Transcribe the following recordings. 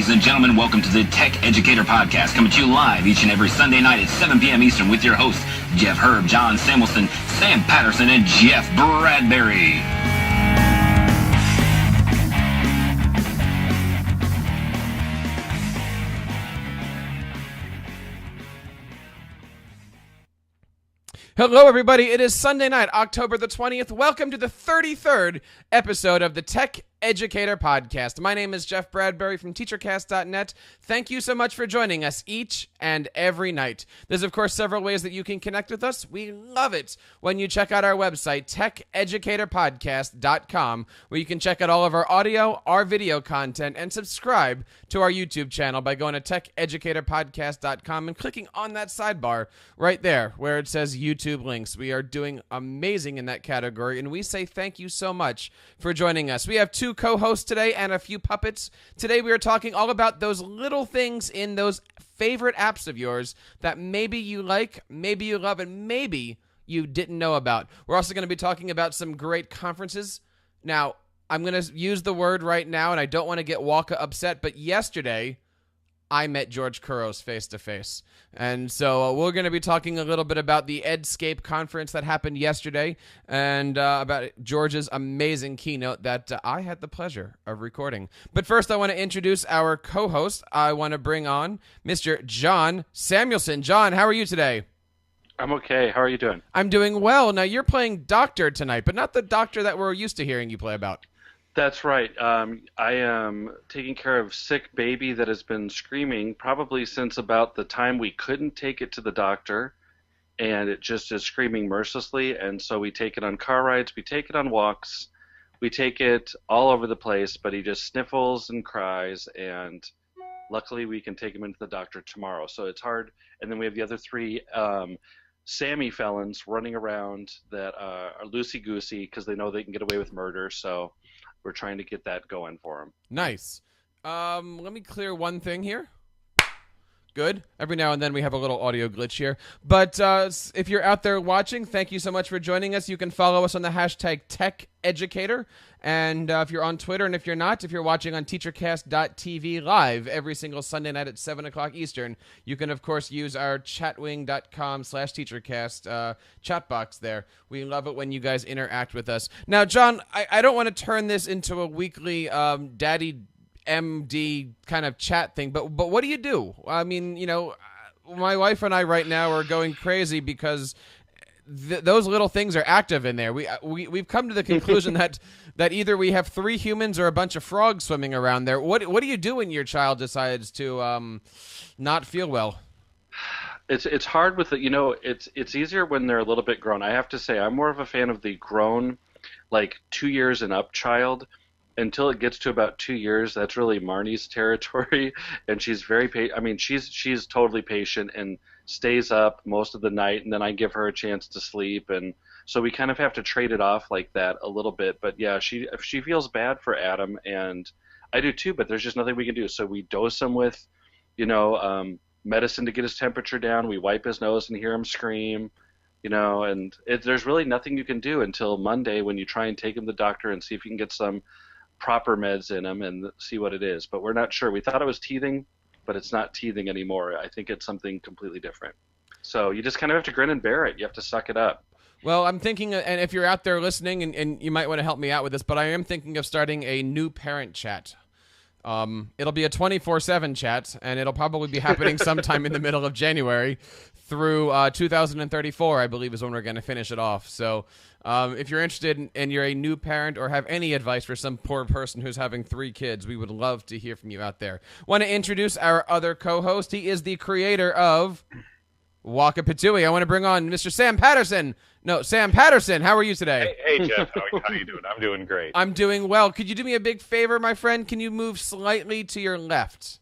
Ladies and gentlemen, welcome to the Tech Educator Podcast, coming to you live each and every Sunday night at 7 p.m. Eastern with your hosts, Jeff Herb, John Samuelson, Sam Patterson, and Jeff Bradbury. Hello, everybody. It is Sunday night, October the 20th. Welcome to the 33rd episode of the Tech Educator Podcast. My name is Jeff Bradbury from TeacherCast.net. Thank you so much for joining us each and every night. There's, of course, several ways that you can connect with us. We love it when you check out our website, TechEducatorPodcast.com, where you can check out all of our audio, our video content, and subscribe to our YouTube channel by going to TechEducatorPodcast.com and clicking on that sidebar right there where it says YouTube links. We are doing amazing in that category, and we say thank you so much for joining us. We have two co-hosts today and a few puppets. Today we are talking all about those little things in those favorite apps of yours that maybe you like, maybe you love, and maybe you didn't know about. We're also going to be talking about some great conferences. Now, I'm going to use the word right now, and I don't want to get Walker upset, but yesterday I met George Couros face-to-face. And so we're going to be talking a little bit about the Edscape conference that happened yesterday and about George's amazing keynote that I had the pleasure of recording. But first, I want to introduce our co-host. I want to bring on Mr. John Samuelson. John, how are you today? I'm okay. How are you doing? I'm doing well. Now, you're playing doctor tonight, but not the doctor that we're used to hearing you play about. That's right. I am taking care of sick baby that has been screaming probably since about the time we couldn't take it to the doctor, and it just is screaming mercilessly. And so we take it on car rides, we take it on walks, we take it all over the place, but he just sniffles and cries, and luckily we can take him into the doctor tomorrow. So it's hard. And then we have the other three Sammy felons running around that are loosey-goosey because they know they can get away with murder. So we're trying to get that going for them. Nice. Let me clear one thing here. Good. Every now and then we have a little audio glitch here. But if you're out there watching, thank you so much for joining us. You can follow us on the hashtag TechEducator. And if you're on Twitter, and if you're not, if you're watching on TeacherCast.tv live every single Sunday night at 7 o'clock Eastern, you can, of course, use our chatwing.com/TeacherCast chat box there. We love it when you guys interact with us. Now, John, I don't want to turn this into a weekly Daddy MD kind of chat thing, but what do you do? I mean, you know, my wife and I right now are going crazy because those little things are active in there. We've come to the conclusion that either we have three humans or a bunch of frogs swimming around there. What do you do when your child decides to not feel well? It's hard with it. You know, it's easier when they're a little bit grown. I have to say, I'm more of a fan of the grown, like 2 years and up child. Until it gets to about 2 years, that's really Marnie's territory, and she's very I mean, she's totally patient and stays up most of the night, and then I give her a chance to sleep, and so we kind of have to trade it off like that a little bit. But yeah, she feels bad for Adam, and I do too. But there's just nothing we can do. So we dose him with, you know, medicine to get his temperature down. We wipe his nose and hear him scream. You know, and there's really nothing you can do until Monday when you try and take him to the doctor and see if you can get some proper meds in him and see what it is. But we're not sure. We thought it was teething, but it's not teething anymore. I think it's something completely different. So you just kind of have to grin and bear it. You have to suck it up. Well, I'm thinking, and if you're out there listening, and you might want to help me out with this, but I am thinking of starting a new parent chat. It'll be a 24/7 chat, and it'll probably be happening sometime in the middle of January through 2034, I believe, is when we're going to finish it off. So if you're interested and you're a new parent or have any advice for some poor person who's having 3 kids, we would love to hear from you out there. Want to introduce our other co-host. He is the creator of Waka Patooey. I want to bring on Mr. Sam Patterson. No, Sam Patterson. How are you today? Hey Jeff. How are you doing? I'm doing great. I'm doing well. Could you do me a big favor, my friend? Can you move slightly to your left?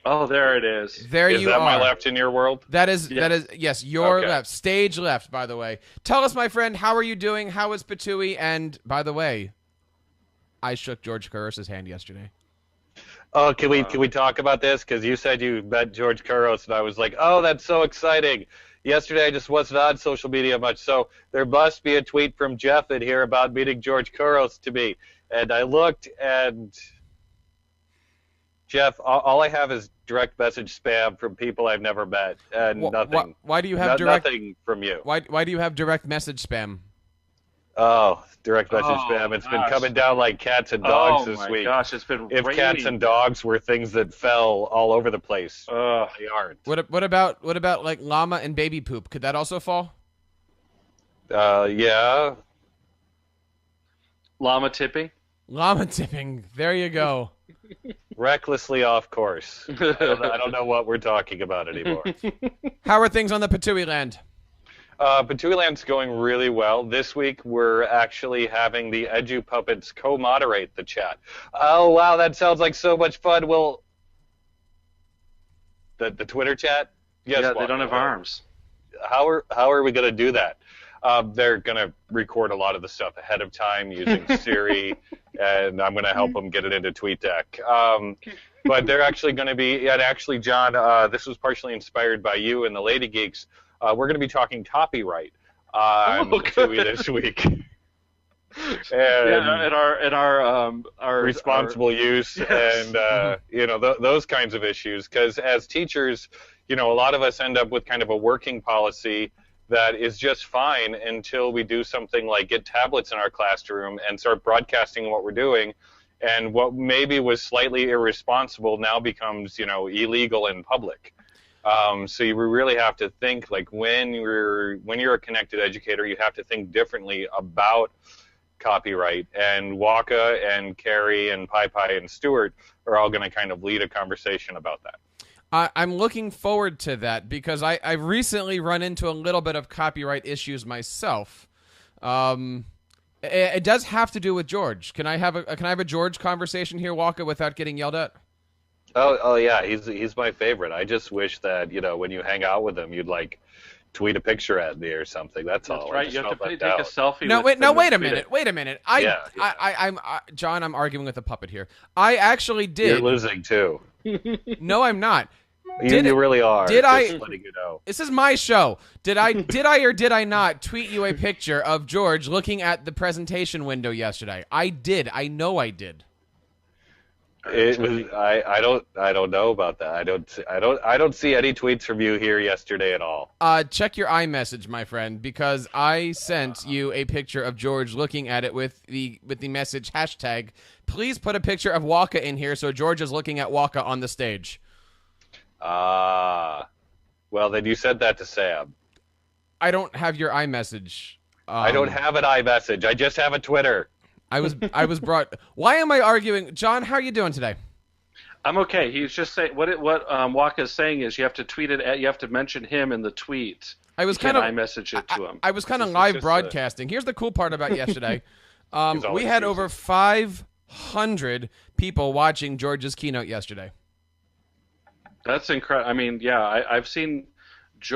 Oh, there it is. There you are. Is that my left in your world? That is, yes, your Okay. left. Stage left, by the way. Tell us, my friend, how are you doing? How is Patooey? And, by the way, I shook George Couros' hand yesterday. Oh, can we talk about this? Because you said you met George Couros, and I was like, oh, that's so exciting. Yesterday I just wasn't on social media much, so there must be a tweet from Jeff in here about meeting George Couros to me. And I looked, and Jeff, all I have is direct message spam from people I've never met, and nothing. Why do you have direct? Nothing from you. Why do you have direct message spam? Oh, direct message Oh, spam. It's been gosh. coming down like cats and dogs this my week. gosh, it's been If raining. cats and dogs were things that fell all over the place, Ugh. they aren't. What about like llama and baby poop? Could that also fall? Yeah. Llama tipping. Llama tipping. There you go. Recklessly off course. I don't know what we're talking about anymore. How are things on the Patui land? Patooeyland's going really well. This week, we're actually having the Edu Puppets co-moderate the chat. Oh, wow, that sounds like so much fun. Well, the Twitter chat? Yes, Yeah, they Walker. don't have arms. How are we going to do that? They're going to record a lot of the stuff ahead of time using Siri, and I'm going to help them get it into TweetDeck. But they're actually going to be, and actually, John, this was partially inspired by you and the Lady Geeks. We're going to be talking copyright on Patooey this week. Yeah, and our responsible use Yes. and those kinds of issues, because as teachers, a lot of us end up with kind of a working policy that is just fine until we do something like get tablets in our classroom and start broadcasting what we're doing, and what maybe was slightly irresponsible now becomes illegal in public. So you really have to think, like, when you're a connected educator, you have to think differently about copyright. And Waka and Carrie and Pai Pai and Stuart are all going to kind of lead a conversation about that. I'm looking forward to that because I've recently run into a little bit of copyright issues myself. It does have to do with George. Can I have a George conversation here, Waka, without getting yelled at? Oh yeah, he's my favorite. I just wish that when you hang out with him, you'd like tweet a picture at me or something. That's all. That's right. You have to take a selfie. No, with wait, no, them wait a and tweet minute. it. Wait a minute. Yeah. John, I'm arguing with a puppet here. I actually did. You're losing too. No, I'm not. You really are. Did I? Just letting you know. This is my show. Did I or did I not tweet you a picture of George looking at the presentation window yesterday? I did. I know I did. It was. I don't know about that. I don't see any tweets from you here yesterday at all. Check your iMessage, my friend, because I sent you a picture of George looking at it with the message hashtag. Please put a picture of Waka in here so George is looking at Waka on the stage. Well, then you said that to Sam. I don't have your iMessage. I don't have an iMessage. I just have a Twitter. I was brought. Why am I arguing, John? How are you doing today? I'm okay. He's just saying what Waka is saying is you have to tweet it. You have to mention him in the tweet. I was You can't kind of iMessage it to him. I was kind of It's live just broadcasting. Here's the cool part about yesterday. all We had excuses. over 500 people watching George's keynote yesterday. That's incredible. I mean, yeah, I've seen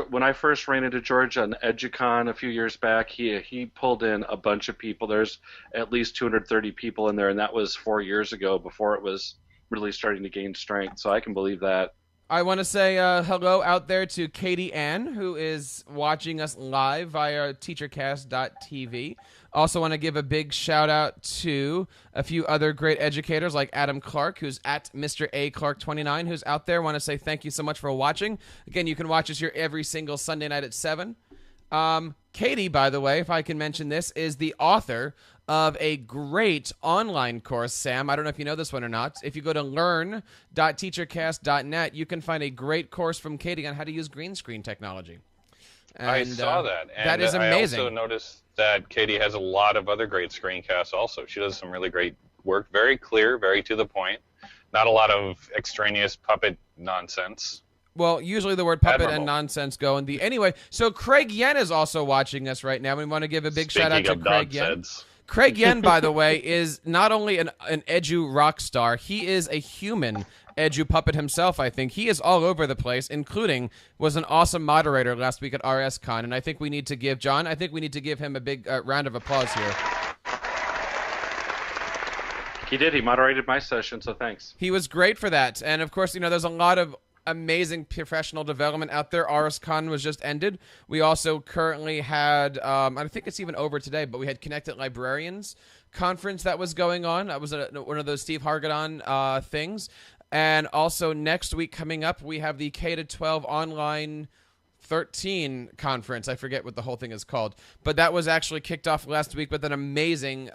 when I first ran into George on EduCon a few years back. He pulled in a bunch of people. There's at least 230 people in there, and that was 4 years ago before it was really starting to gain strength. So I can believe that. I want to say hello out there to Katie Ann, who is watching us live via teachercast.tv. Also want to give a big shout out to a few other great educators like Adam Clark, who's at Mr. A Clark 29, who's out there. Want to say thank you so much for watching. Again, you can watch us here every single Sunday night at 7. Katie, by the way, if I can mention this, is the author of a great online course, Sam. I don't know if you know this one or not. If you go to learn.teachercast.net, you can find a great course from Katie on how to use green screen technology. And, I saw that. And that is amazing. I also noticed that Katie has a lot of other great screencasts also. She does some really great work. Very clear, very to the point. Not a lot of extraneous puppet nonsense. Well, usually the word puppet Admirable. and nonsense go in the... Anyway, so Craig Yen is also watching us right now. We want to give a big shout out to Speaking of Craig Yen. nonsense. Craig Yen, by the way, is not only an edu rock star, he is a human edu puppet himself, I think. He is all over the place, including was an awesome moderator last week at RSCon, and I think we need to give John, I think we need to give him a big round of applause here. He did. He moderated my session, so thanks. He was great for that. And, of course, there's a lot of amazing professional development out there. RSCon was just ended. We also currently had, I think it's even over today, but we had Connected Librarians conference that was going on. That was one of those Steve Hargadon things. And also next week coming up, we have the K-12 online 13 conference. I forget what the whole thing is called, but that was actually kicked off last week with an amazing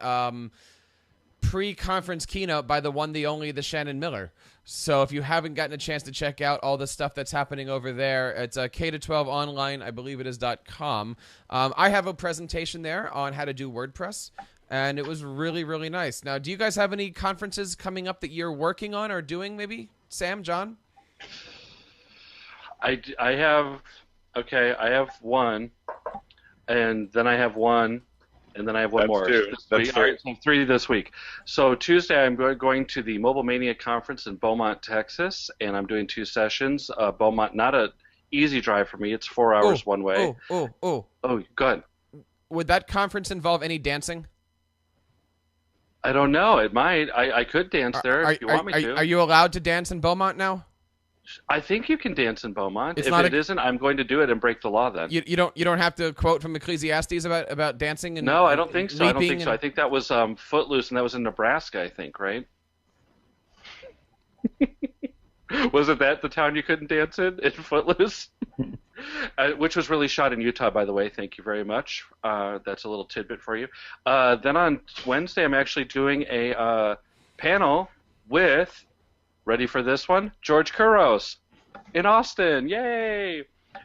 pre-conference keynote by the one, the only, the Shannon Miller. So if you haven't gotten a chance to check out all the stuff that's happening over there, it's K-12 online, I believe it is .com. I have a presentation there on how to do WordPress, and it was really, really nice. Now, do you guys have any conferences coming up that you're working on or doing, maybe? Sam, John? I have one, and then I have one, and then I have one more. That's two. I have 3 this week. So Tuesday I'm going to the Mobile Mania conference in Beaumont, Texas, and I'm doing 2 sessions. Beaumont, not an easy drive for me. It's 4 hours one way. Oh, go ahead. Would that conference involve any dancing? I don't know. It might. I could dance there if you want me to. Are you allowed to dance in Beaumont now? I think you can dance in Beaumont. If it isn't, I'm going to do it and break the law then. You don't have to quote from Ecclesiastes about dancing and no, I don't think so. I think that was Footloose, and that was in Nebraska, I think, right? Wasn't that the town you couldn't dance in Footloose? Which was really shot in Utah, by the way. Thank you very much. That's a little tidbit for you. Then on Wednesday, I'm actually doing a panel with, ready for this one, George Couros in Austin. Yay!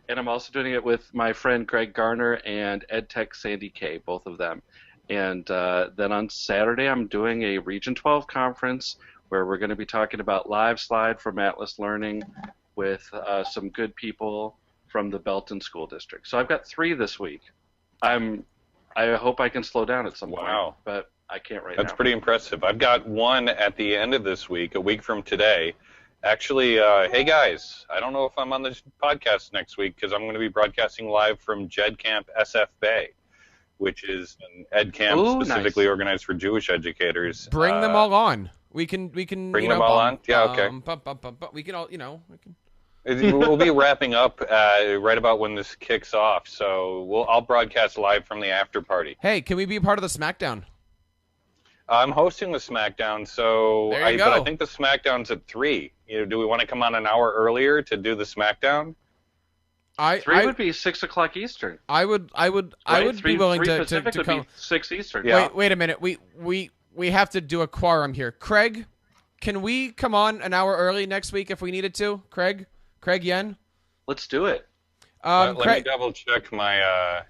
And I'm also doing it with my friend Greg Garner and EdTech Sandy Kay, both of them. And then on Saturday, I'm doing a Region 12 conference where we're going to be talking about Live Slide from Atlas Learning with some good people from the Belton School District. So I've got 3 this week. I hope I can slow down at some point, but I can't right now. That's pretty impressive. I've got one at the end of this week, a week from today. Actually, hey guys, I don't know if I'm on this podcast next week because I'm going to be broadcasting live from JED Camp SF Bay, which is an ed camp specifically organized for Jewish educators. Bring them all on. We can bring them all on. Yeah, okay. We can all, we can. We'll be wrapping up right about when this kicks off, so I'll broadcast live from the after party. Hey, can we be a part of the SmackDown? I'm hosting the SmackDown, so there you go. But I think the SmackDown's at 3. Do we want to come on an hour earlier to do the SmackDown? 3 would be 6 o'clock Eastern. I would be willing to come. 6 Eastern. Yeah. Wait a minute. We have to do a quorum here. Craig, can we come on an hour early next week if we needed to? Craig Yen? Let's do it. Let me double check my.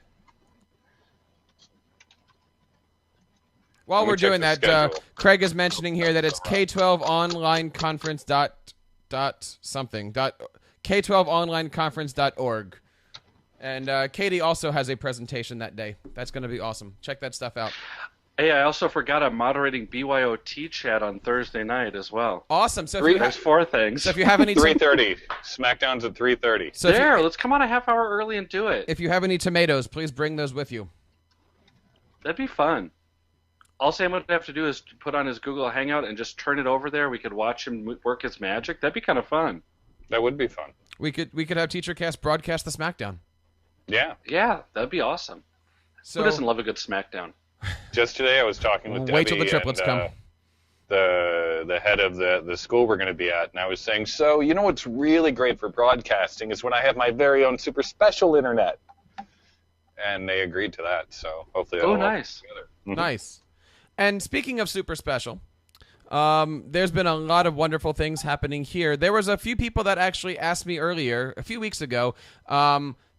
While we're doing that, Craig is mentioning here that it's K12 online conference K12onlineconference.org. And Katie also has a presentation that day. That's going to be awesome. Check that stuff out. Hey, I also forgot I'm moderating BYOT chat on Thursday night as well. Awesome. So there's 4 things. So if you have any 3:30. SmackDown's at 3:30. So let's come on a half hour early and do it. If you have any tomatoes, please bring those with you. That'd be fun. All Sam would have to do is put on his Google Hangout and just turn it over there. We could watch him work his magic. That'd be kind of fun. That would be fun. We could have TeacherCast broadcast the SmackDown. Yeah. Yeah, that'd be awesome. So, who doesn't love a good SmackDown? Just today I was talking with Debbie. Wait till the triplets come. The head of the school we're going to be at, and I was saying, so you know what's really great for broadcasting is when I have my very own super special internet. And they agreed to that, so hopefully that'll work together. Nice. And speaking of super special, there's been a lot of wonderful things happening here. There was a few people that actually asked me earlier, a few weeks ago,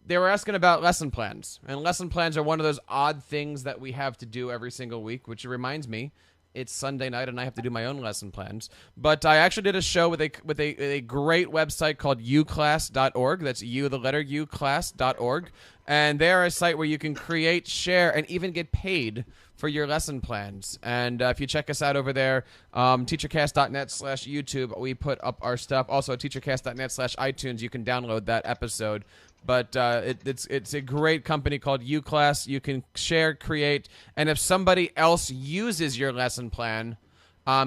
they were asking about lesson plans. And lesson plans are one of those odd things that we have to do every single week, which reminds me, it's Sunday night and I have to do my own lesson plans. But I actually did a show with a great website called uclass.org. That's uclass.org. And they're a site where you can create, share, and even get paid for your lesson plans. And if you check us out over there, teachercast.net/YouTube, we put up our stuff. Also, teachercast.net/iTunes, you can download that episode. But it's a great company called uClass. You can share, create, and if somebody else uses your lesson plan,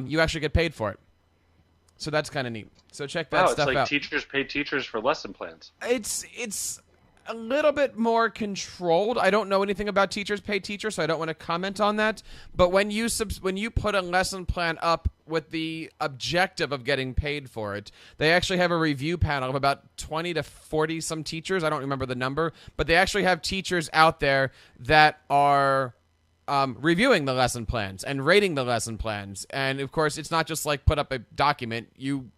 you actually get paid for it. So that's kind of neat. So check that stuff out. It's like teachers pay teachers for lesson plans. It's a little bit more controlled. I don't know anything about Teachers Pay Teachers, so I don't want to comment on that. But when you put a lesson plan up with the objective of getting paid for it, they actually have a review panel of about 20 to 40 some teachers. I don't remember the number, but they actually have teachers out there that are reviewing the lesson plans and rating the lesson plans. And of course, it's not just like put up a document.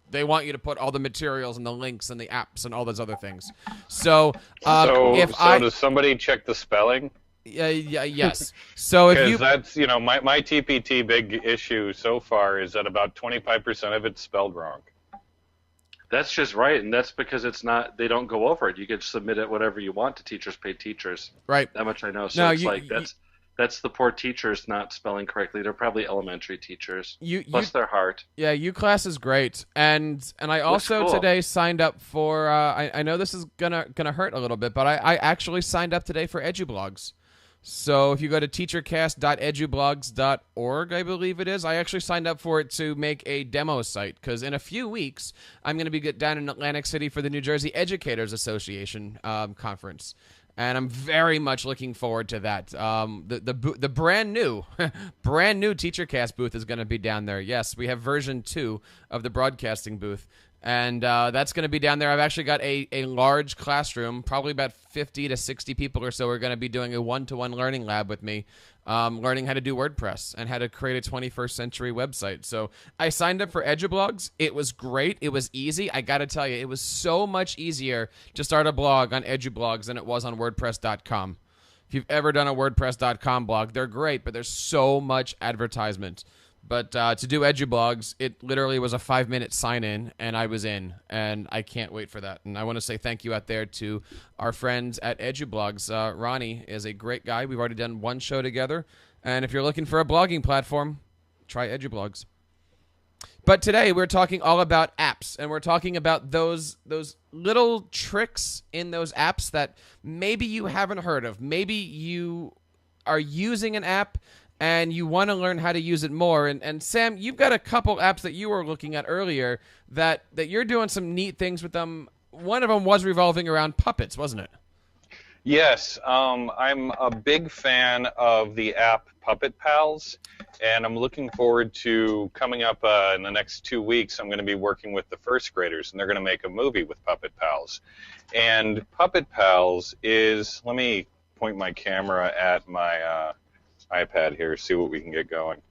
They want you to put all the materials and the links and the apps and all those other things. So, does somebody check the spelling? Yes. So if you, that's, my TPT big issue so far is that about 25% of it's spelled wrong. That's just right, and that's because they don't go over it. You can submit it whatever you want to Teachers Pay Teachers. Right. That much I know. So that's the poor teachers not spelling correctly. They're probably elementary teachers. Bless their heart. Yeah, UClass is great, and I also today signed up for. I know this is gonna hurt a little bit, but I actually signed up today for EduBlogs. So if you go to teachercast.edublogs.org, I believe it is, I actually signed up for it to make a demo site, because in a few weeks I'm going to be down in Atlantic City for the New Jersey Educators Association conference. And I'm very much looking forward to that. The brand new TeacherCast booth is going to be down there. Yes, we have version 2 of the broadcasting booth. And that's going to be down there. I've actually got a large classroom, probably about 50 to 60 people or so are going to be doing a one-to-one learning lab with me, learning how to do WordPress and how to create a 21st century website. So I signed up for EduBlogs. It was great. It was easy. I got to tell you, it was so much easier to start a blog on EduBlogs than it was on WordPress.com. If you've ever done a WordPress.com blog, they're great, but there's so much advertisement. But to do EduBlogs, it literally was a 5-minute sign-in, and I was in, and I can't wait for that. And I want to say thank you out there to our friends at EduBlogs. Ronnie is a great guy. We've already done one show together, and if you're looking for a blogging platform, try EduBlogs. But today we're talking all about apps, and we're talking about those little tricks in those apps that maybe you haven't heard of. Maybe you are using an app and you want to learn how to use it more. And Sam, you've got a couple apps that you were looking at earlier that you're doing some neat things with them. One of them was revolving around puppets, wasn't it? Yes, I'm a big fan of the app Puppet Pals, and I'm looking forward to coming up in the next 2 weeks. I'm going to be working with the first graders, and they're going to make a movie with Puppet Pals. And Puppet Pals is, let me point my camera at my iPad here, see what we can get going.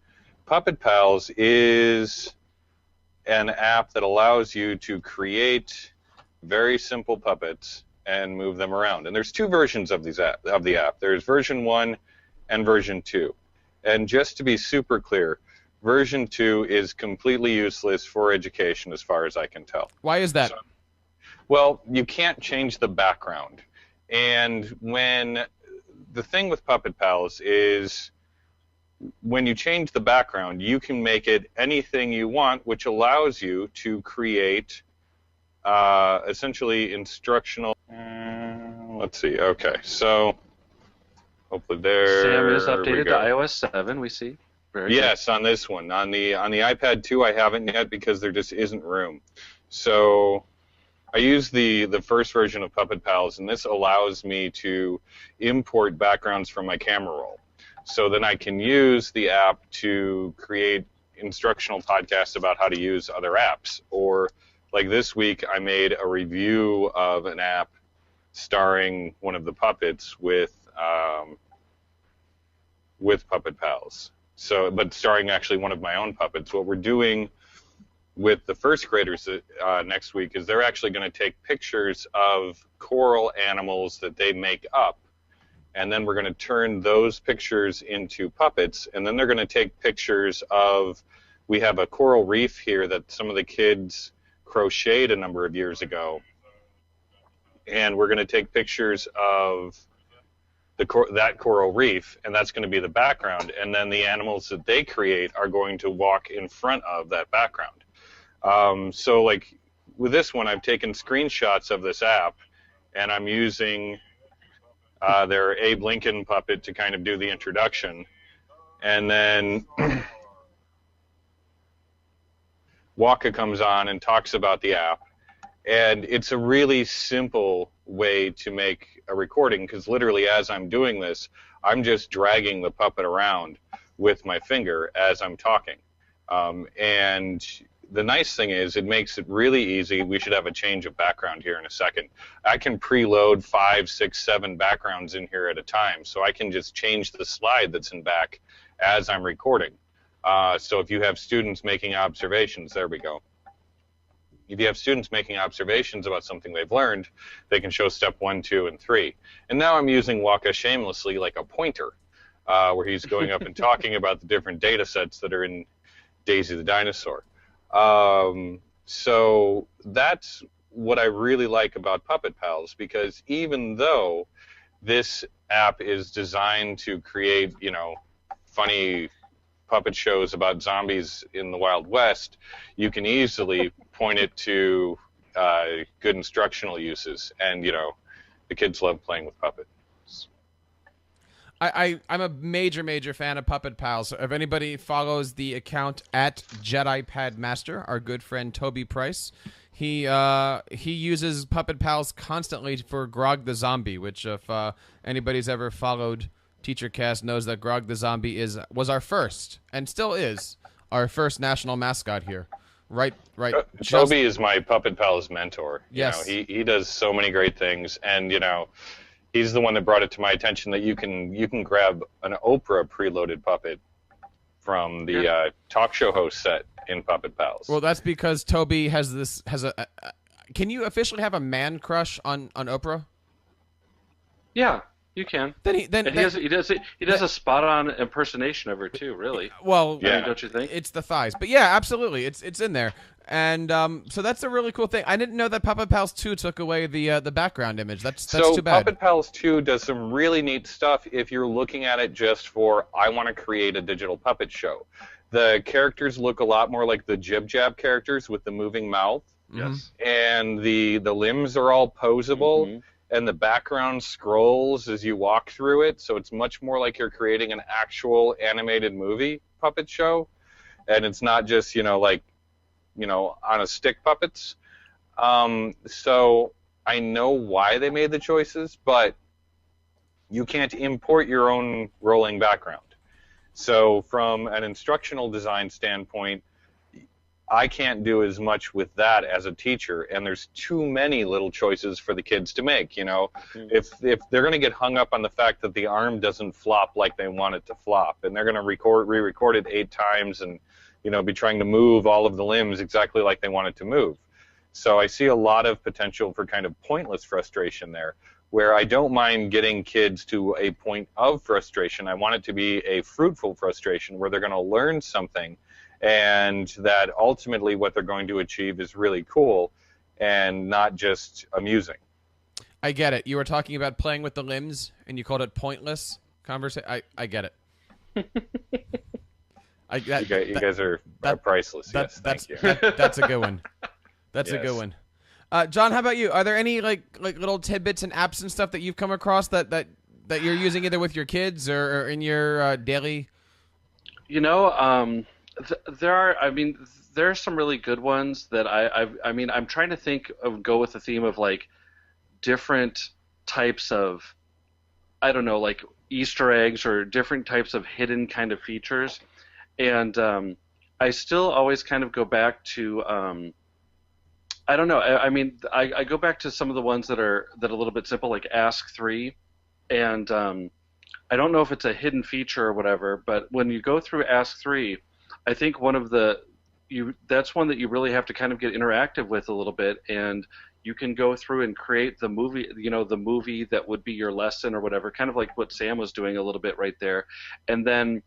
Puppet Pals is an app that allows you to create very simple puppets and move them around. And there's 2 versions of the app. There's version 1 and version 2. And just to be super clear, version 2 is completely useless for education as far as I can tell. Why is that? Well, you can't change the background. And the thing with Puppet Pals is when you change the background, you can make it anything you want, which allows you to create essentially instructional. Let's see. Okay, so hopefully there. Sam is updated to iOS 7. We see. Yes, on this one. On the iPad 2, I haven't yet because there just isn't room. So I use the first version of Puppet Pals, and this allows me to import backgrounds from my camera roll. So then I can use the app to create instructional podcasts about how to use other apps. Or like this week, I made a review of an app starring one of the puppets with Puppet Pals. So, but starring actually one of my own puppets. What we're doing with the first graders next week is they're actually going to take pictures of coral animals that they make up. And then we're going to turn those pictures into puppets, and then they're going to take pictures of, we have a coral reef here that some of the kids crocheted a number of years ago, and we're going to take pictures of that coral reef, and that's going to be the background, and then the animals that they create are going to walk in front of that background. So like with this one, I've taken screenshots of this app, and I'm using their Abe Lincoln puppet to kind of do the introduction. And then Waka comes on and talks about the app. And it's a really simple way to make a recording, because literally as I'm doing this, I'm just dragging the puppet around with my finger as I'm talking. And the nice thing is it makes it really easy. We should have a change of background here in a second. I can preload 5, 6, 7 backgrounds in here at a time, so I can just change the slide that's in back as I'm recording. So if you have students making observations, there we go. If you have students making observations about something they've learned, they can show step 1, 2, and 3. And now I'm using Waka shamelessly like a pointer, where he's going up and talking about the different data sets that are in Daisy the Dinosaur. So that's what I really like about Puppet Pals, because even though this app is designed to create, funny puppet shows about zombies in the Wild West, you can easily point it to good instructional uses, and the kids love playing with puppets. I'm a major fan of Puppet Pals. If anybody follows the account at JediPadMaster, our good friend Toby Price, he uses Puppet Pals constantly for Grog the Zombie, which if anybody's ever followed TeacherCast knows that Grog the Zombie was our first, and still is, our first national mascot here. Right. Toby is my Puppet Pals mentor. Yes. He does so many great things, and he's the one that brought it to my attention that you can grab an Oprah preloaded puppet from the talk show host set in Puppet Pals. Well, that's because Toby has a can you officially have a man crush on Oprah? Yeah, you can. He does a spot on impersonation of her too, really. Well, yeah. Don't you think? It's the thighs. But yeah, absolutely. It's in there. And so that's a really cool thing. I didn't know that Puppet Pals 2 took away the background image. That's too bad. Puppet Pals 2 does some really neat stuff if you're looking at it just for, I want to create a digital puppet show. The characters look a lot more like the Jib Jab characters with the moving mouth. Yes. And the limbs are all posable. Mm-hmm. And the background scrolls as you walk through it, so it's much more like you're creating an actual animated movie puppet show, and it's not just on a stick puppets. So I know why they made the choices, but you can't import your own rolling background. So from an instructional design standpoint, I can't do as much with that as a teacher, and there's too many little choices for the kids to make. Mm-hmm. If they're going to get hung up on the fact that the arm doesn't flop like they want it to flop, and they're going to re-record it 8 times, and be trying to move all of the limbs exactly like they want it to move. So I see a lot of potential for kind of pointless frustration there, where I don't mind getting kids to a point of frustration. I want it to be a fruitful frustration where they're going to learn something, and that ultimately what they're going to achieve is really cool and not just amusing. I get it. You were talking about playing with the limbs, and you called it pointless conversation. I get it. You guys are priceless. Yes, thank you. That's a good one. That's Yes. a good one. John, how about you? Are there any like little tidbits and apps and stuff that you've come across that you're using either with your kids or in your daily? There are. I mean, there are some really good ones that I'm trying to go with the theme of like different types of, I don't know, like Easter eggs or different types of hidden kind of features, and I still always kind of go back to. I don't know. I go back to some of the ones that are a little bit simple, like Ask 3, and I don't know if it's a hidden feature or whatever, but when you go through Ask 3. I think that's one that you really have to kind of get interactive with a little bit, and you can go through and create the movie, the movie that would be your lesson or whatever, kind of like what Sam was doing a little bit right there. And then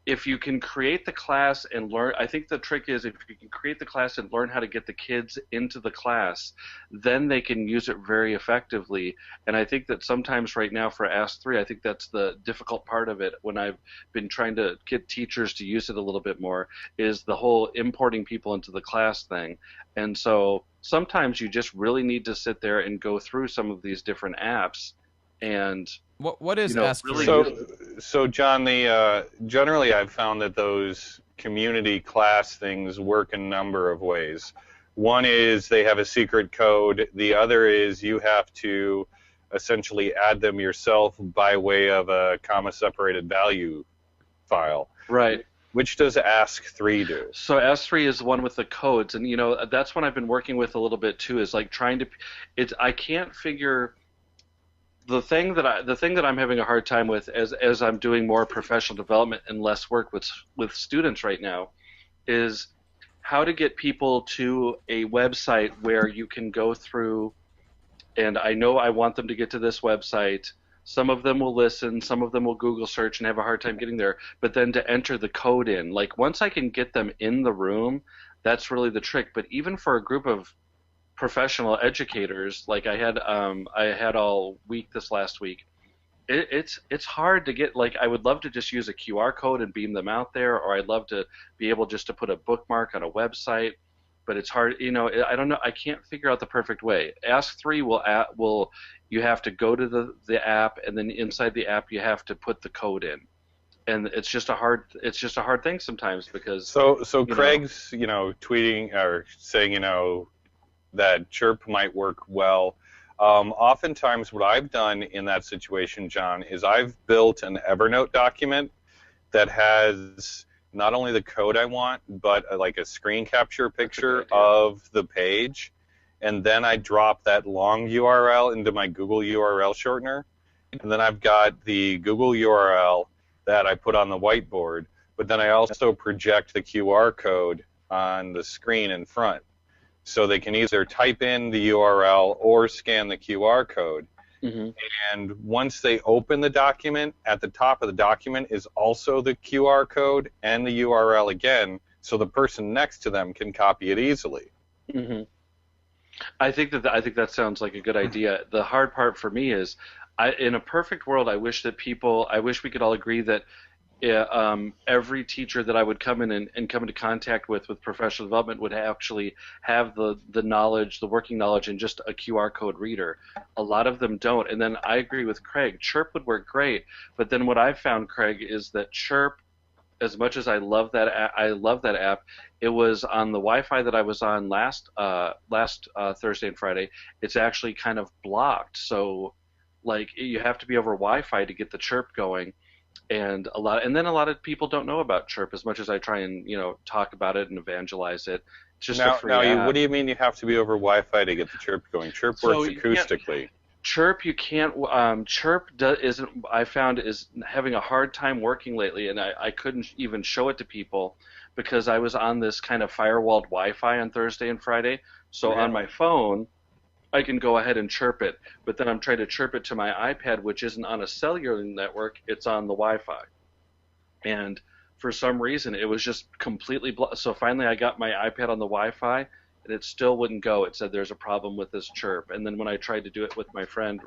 if you can create the class and learn, I think the trick is if you can create the class and learn how to get the kids into the class, then they can use it very effectively. And I think that sometimes right now for Ask 3, I think that's the difficult part of it when I've been trying to get teachers to use it a little bit more, is the whole importing people into the class thing. And so sometimes you just really need to sit there and go through some of these different apps and what is Ask 3? So John, generally I've found that those community class things work a number of ways. One is they have a secret code. The other is you have to essentially add them yourself by way of a comma-separated value file. Right. Which does Ask3 do? So Ask3 is the one with the codes, and that's one I've been working with a little bit too. Is like trying to, I can't figure the thing that I'm having a hard time with as I'm doing more professional development and less work with students right now, is how to get people to a website where you can go through, and I know I want them to get to this website. Some of them will listen, some of them will Google search and have a hard time getting there, but then to enter the code in. Like once I can get them in the room, that's really the trick. But even for a group of professional educators, like I had all week this last week, it's hard to get. Like I would love to just use a QR code and beam them out there, or I'd love to be able just to put a bookmark on a website, but it's hard. I don't know. I can't figure out the perfect way. Ask3 will you have to go to the app, and then inside the app you have to put the code in, and it's just a hard thing sometimes because. So Craig's tweeting or saying that Chirp might work well. Oftentimes what I've done in that situation, John, is I've built an Evernote document that has not only the code I want, but like a screen capture picture of the page, and then I drop that long URL into my Google URL shortener, and then I've got the Google URL that I put on the whiteboard, but then I also project the QR code on the screen in front. So they can either type in the URL or scan the QR code. Mm-hmm. And once they open the document, at the top of the document is also the QR code and the URL again, so the person next to them can copy it easily. Mm-hmm. I think that sounds like a good idea. The hard part for me is, in a perfect world, I wish we could all agree that every teacher that I would come in and come into contact with professional development would actually have the knowledge, the working knowledge, in just a QR code reader. A lot of them don't. And then I agree with Craig. Chirp would work great. But then what I've found, Craig, is that Chirp, as much as I love that app, it was on the Wi-Fi that I was on last Thursday and Friday. It's actually kind of blocked. So like you have to be over Wi-Fi to get the Chirp going. And then a lot of people don't know about Chirp as much as I try and talk about it and evangelize it. It's just a free app. What do you mean you have to be over Wi-Fi to get the Chirp going? Chirp works acoustically. Chirp, you can't. Chirp isn't. I found is having a hard time working lately, and I couldn't even show it to people because I was on this kind of firewalled Wi-Fi on Thursday and Friday. So on my phone, I can go ahead and chirp it, but then I'm trying to chirp it to my iPad, which isn't on a cellular network, it's on the Wi-Fi. And for some reason, it was just completely blocked. So finally I got my iPad on the Wi-Fi, and it still wouldn't go. It said there's a problem with this chirp. And then when I tried to do it with my friend,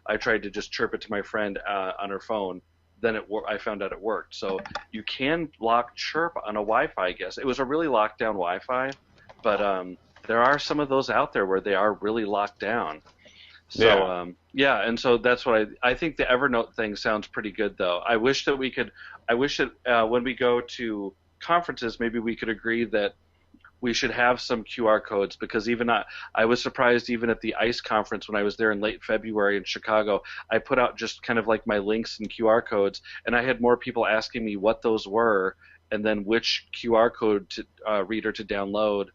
I tried to just chirp it to my friend on her phone, then I found out it worked. So you can block chirp on a Wi-Fi, I guess. It was a really locked down Wi-Fi, but there are some of those out there where they are really locked down. So and so that's what I think the Evernote thing sounds pretty good though. I wish that when we go to conferences, maybe we could agree that we should have some QR codes, because I was surprised even at the ICE conference when I was there in late February in Chicago. I put out just kind of like my links and QR codes, and I had more people asking me what those were and then which QR code reader to download,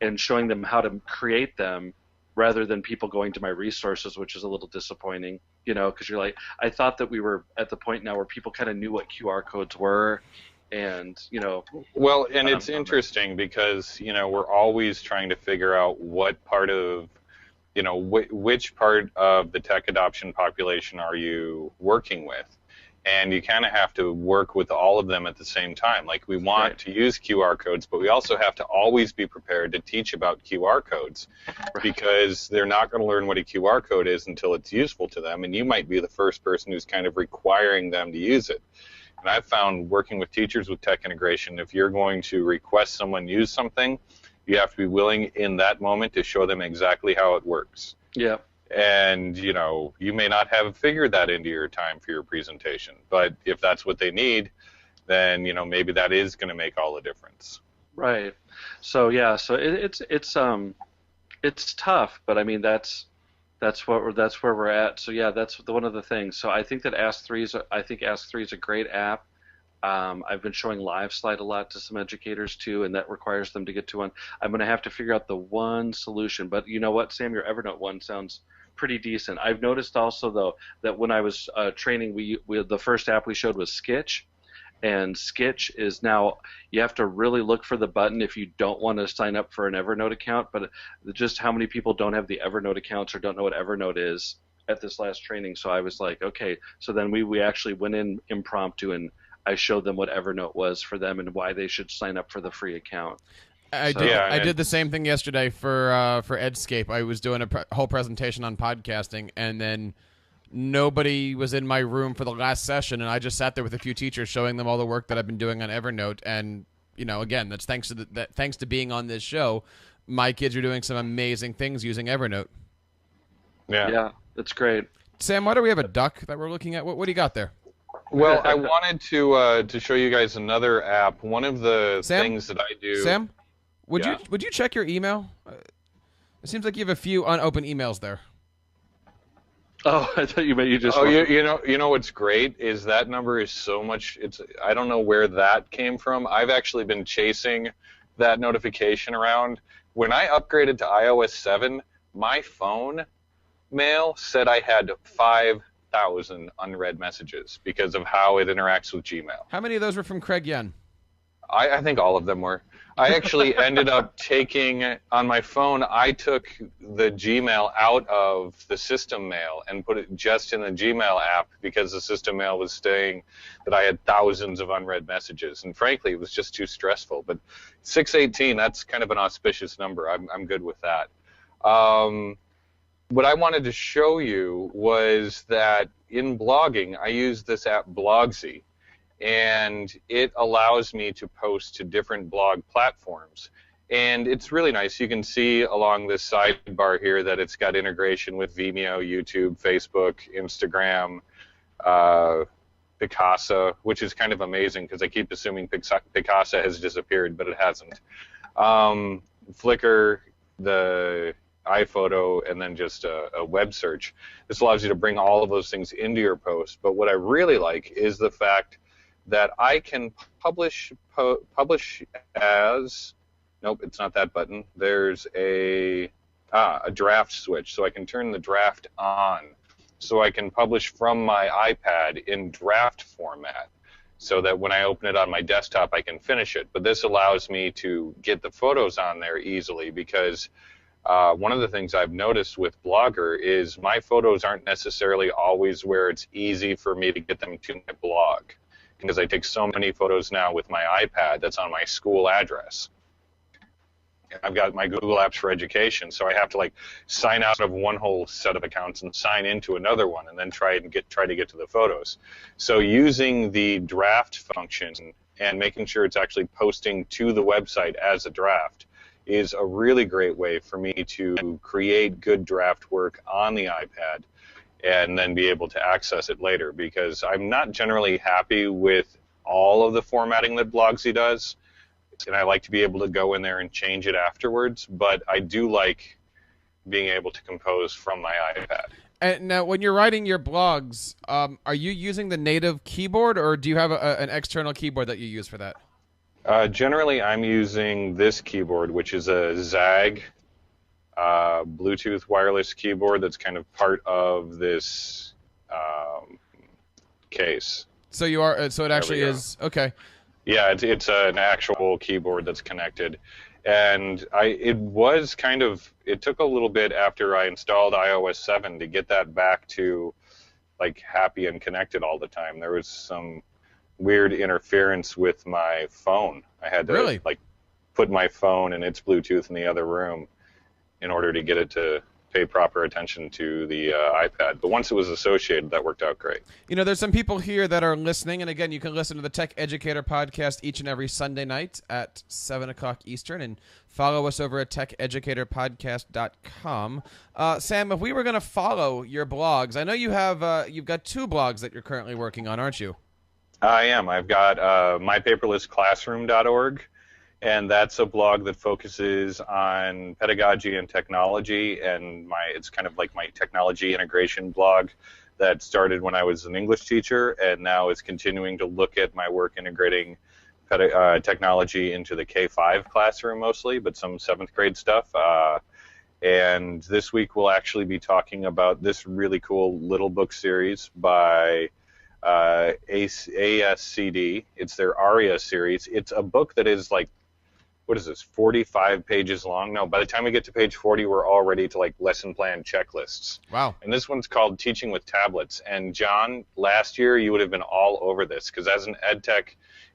and showing them how to create them rather than people going to my resources, which is a little disappointing, because you're like, I thought that we were at the point now where people kind of knew what QR codes were, and, Well, and it's interesting because, we're always trying to figure out what part of, which part of the tech adoption population are you working with? And you kind of have to work with all of them at the same time. Like, we want to use QR codes, but we also have to always be prepared to teach about QR codes, because they're not going to learn what a QR code is until it's useful to them, and you might be the first person who's kind of requiring them to use it. And I've found working with teachers with tech integration, if you're going to request someone use something, you have to be willing in that moment to show them exactly how it works. Yeah. And, you may not have figured that into your time for your presentation, but if that's what they need, then, maybe that is going to make all the difference. Right. So yeah, so it's tough, but I mean that's where we're at. So yeah, that's one of the things. So I think that Ask 3 is a great app. I've been showing Live Slide a lot to some educators too, and that requires them to get to one. I'm going to have to figure out the one solution. But you know what, Sam, your Evernote one sounds pretty decent. I've noticed also though that when I was training, we the first app we showed was Skitch, and Skitch is now you have to really look for the button if you don't want to sign up for an Evernote account. But just how many people don't have the Evernote accounts or don't know what Evernote is at this last training? So I was like, okay. So then we actually went in impromptu and I showed them what Evernote was for them and why they should sign up for the free account. I did the same thing yesterday for Edscape. I was doing a whole presentation on podcasting, and then nobody was in my room for the last session, and I just sat there with a few teachers showing them all the work that I've been doing on Evernote. And again, that's thanks to being on this show. My kids are doing some amazing things using Evernote. Yeah, that's great. Sam, why do we have a duck that we're looking at? What do you got there? Well, I wanted to show you guys another app. One of the things that I do. Sam, would you check your email? It seems like you have a few unopened emails there. Oh, I thought you just. Oh, you know what's great is that number is so much. I don't know where that came from. I've actually been chasing that notification around. When I upgraded to iOS 7, my phone mail said I had 5,000 unread messages because of how it interacts with Gmail. How many of those were from Craig Yen? I think all of them were. I actually ended up taking, on my phone, I took the Gmail out of the system mail and put it just in the Gmail app because the system mail was saying that I had thousands of unread messages. And frankly, it was just too stressful. But 618, that's kind of an auspicious number. I'm good with that. What I wanted to show you was that in blogging, I use this app Blogsy. And it allows me to post to different blog platforms. And it's really nice. You can see along this sidebar here that it's got integration with Vimeo, YouTube, Facebook, Instagram, Picasa, which is kind of amazing because I keep assuming Picasa has disappeared, but it hasn't. Flickr, the iPhoto, and then just a web search. This allows you to bring all of those things into your post. But what I really like is the fact that I can publish as, nope, it's not that button. There's a draft switch, so I can turn the draft on. So I can publish from my iPad in draft format so that when I open it on my desktop, I can finish it. But this allows me to get the photos on there easily because one of the things I've noticed with Blogger is my photos aren't necessarily always where it's easy for me to get them to my blog, because I take so many photos now with my iPad that's on my school address. I've got my Google Apps for Education, so I have to sign out of one whole set of accounts and sign into another one, and then try to get to the photos. So using the draft function and making sure it's actually posting to the website as a draft is a really great way for me to create good draft work on the iPad and then be able to access it later, because I'm not generally happy with all of the formatting that Blogsy does, and I like to be able to go in there and change it afterwards, but I do like being able to compose from my iPad. And now, when you're writing your blogs, are you using the native keyboard, or do you have an external keyboard that you use for that? Generally, I'm using this keyboard, which is a Zag Bluetooth wireless keyboard that's kind of part of this case. So you are. So it actually is okay. Yeah, it's an actual keyboard that's connected, and it took a little bit after I installed iOS 7 to get that back to happy and connected all the time. There was some weird interference with my phone. I had to put my phone and its Bluetooth in the other room in order to get it to pay proper attention to the iPad. But once it was associated, that worked out great. There's some people here that are listening, and again, you can listen to the Tech Educator podcast each and every Sunday night at 7 o'clock Eastern, and follow us over at techeducatorpodcast.com. Sam, if we were going to follow your blogs, I know you've got 2 blogs that you're currently working on, aren't you? I am. I've got mypaperlessclassroom.org, and that's a blog that focuses on pedagogy and technology, and it's kind of like my technology integration blog that started when I was an English teacher and now is continuing to look at my work integrating technology into the K-5 classroom mostly, but some 7th grade stuff. And this week we'll actually be talking about this really cool little book series by ASCD. It's their ARIA series. It's a book that is like, what is this, 45 pages long? No, by the time we get to page 40, we're all ready to like lesson plan checklists. Wow. And this one's called Teaching with Tablets. And John, last year you would have been all over this, because as an EdTech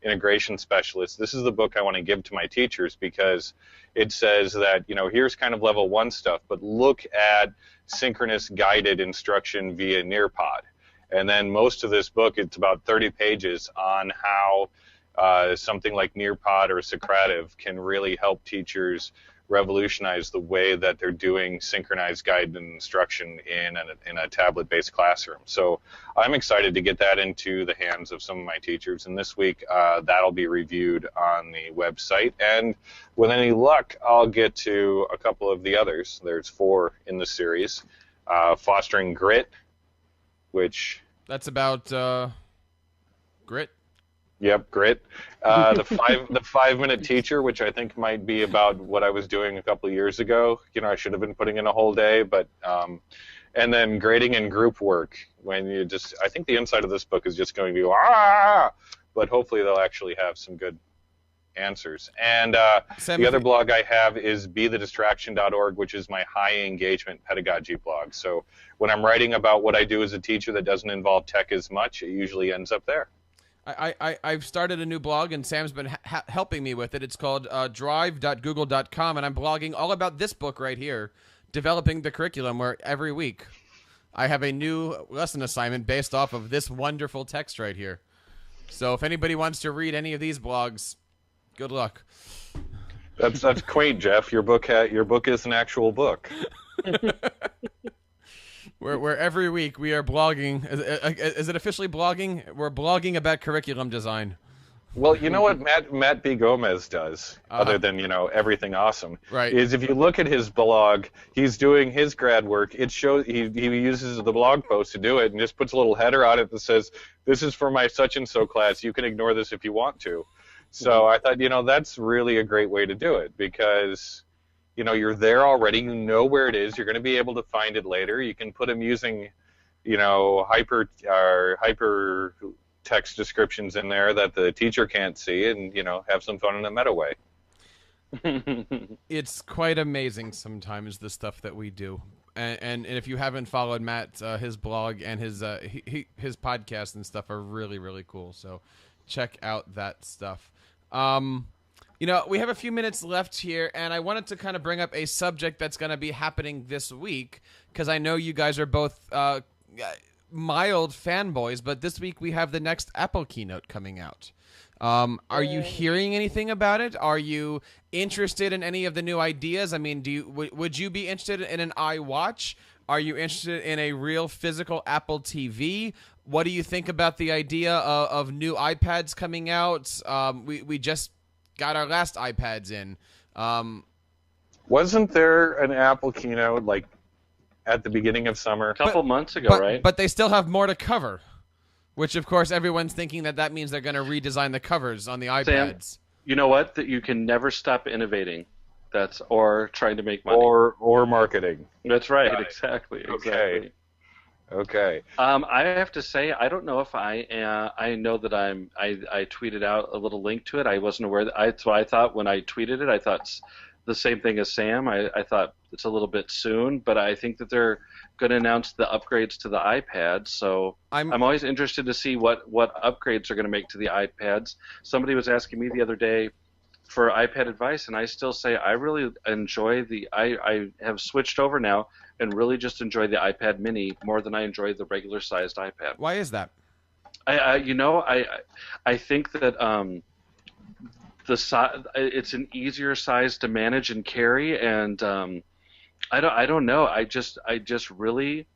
integration specialist, this is the book I want to give to my teachers, because it says that, here's kind of level 1 stuff, but look at synchronous guided instruction via Nearpod. And then most of this book, it's about 30 pages on how something like Nearpod or Socrative can really help teachers revolutionize the way that they're doing synchronized guided instruction in a tablet-based classroom. So I'm excited to get that into the hands of some of my teachers. And this week, that'll be reviewed on the website. And with any luck, I'll get to a couple of the others. There's 4 in the series. Fostering Grit, which... That's about grit? Yep, Grit. The 5-minute teacher, which I think might be about what I was doing a couple of years ago. I should have been putting in a whole day, but and then grading and group work. I think the inside of this book is just going to be but hopefully they'll actually have some good answers. And Sam, the other blog I have is bethedistraction.org, which is my high engagement pedagogy blog. So when I'm writing about what I do as a teacher that doesn't involve tech as much, it usually ends up there. I've started a new blog, and Sam's been helping me with it. It's called drive.google.com, and I'm blogging all about this book right here, Developing the Curriculum, where every week I have a new lesson assignment based off of this wonderful text right here. So if anybody wants to read any of these blogs, good luck. That's quaint, Jeff. Your book is an actual book. Where every week we are blogging. Is it officially blogging? We're blogging about curriculum design. Well, you know what Matt B. Gomez does, other than everything awesome, right? Is if you look at his blog, he's doing his grad work. It shows he uses the blog post to do it, and just puts a little header on it that says, "This is for my such and so class. You can ignore this if you want to." So I thought, that's really a great way to do it, because you're there already. You know where it is. You're going to be able to find it later. You can put them using, hyper text descriptions in there that the teacher can't see, and have some fun in a meta way. It's quite amazing sometimes the stuff that we do. And if you haven't followed Matt, his blog and his podcast and stuff are really, really cool. So check out that stuff. We have a few minutes left here, and I wanted to kind of bring up a subject that's going to be happening this week, because I know you guys are both mild fanboys, but this week we have the next Apple keynote coming out. Are you hearing anything about it? Are you interested in any of the new ideas? I mean, would you be interested in an iWatch? Are you interested in a real physical Apple TV? What do you think about the idea of new iPads coming out? We just got our last iPads in. Wasn't there an Apple keynote like at the beginning of summer? A couple months ago, right? But they still have more to cover, which of course everyone's thinking that means they're going to redesign the covers on the iPads. Sam, you know what? That you can never stop innovating. Or trying to make money. Or marketing. That's right. Exactly. Okay. I have to say, I don't know if I know that I tweeted out a little link to it. I wasn't aware that. So I thought when I tweeted it, I thought the same thing as Sam. I thought it's a little bit soon, but I think that they're going to announce the upgrades to the iPad. So I'm always interested to see what upgrades are going to make to the iPads. Somebody was asking me the other day for iPad advice, and I still say I really enjoy I have switched over now and really just enjoy the iPad mini more than I enjoy the regular sized iPad. Why is that? I think that it's an easier size to manage and carry, and I don't know. I just really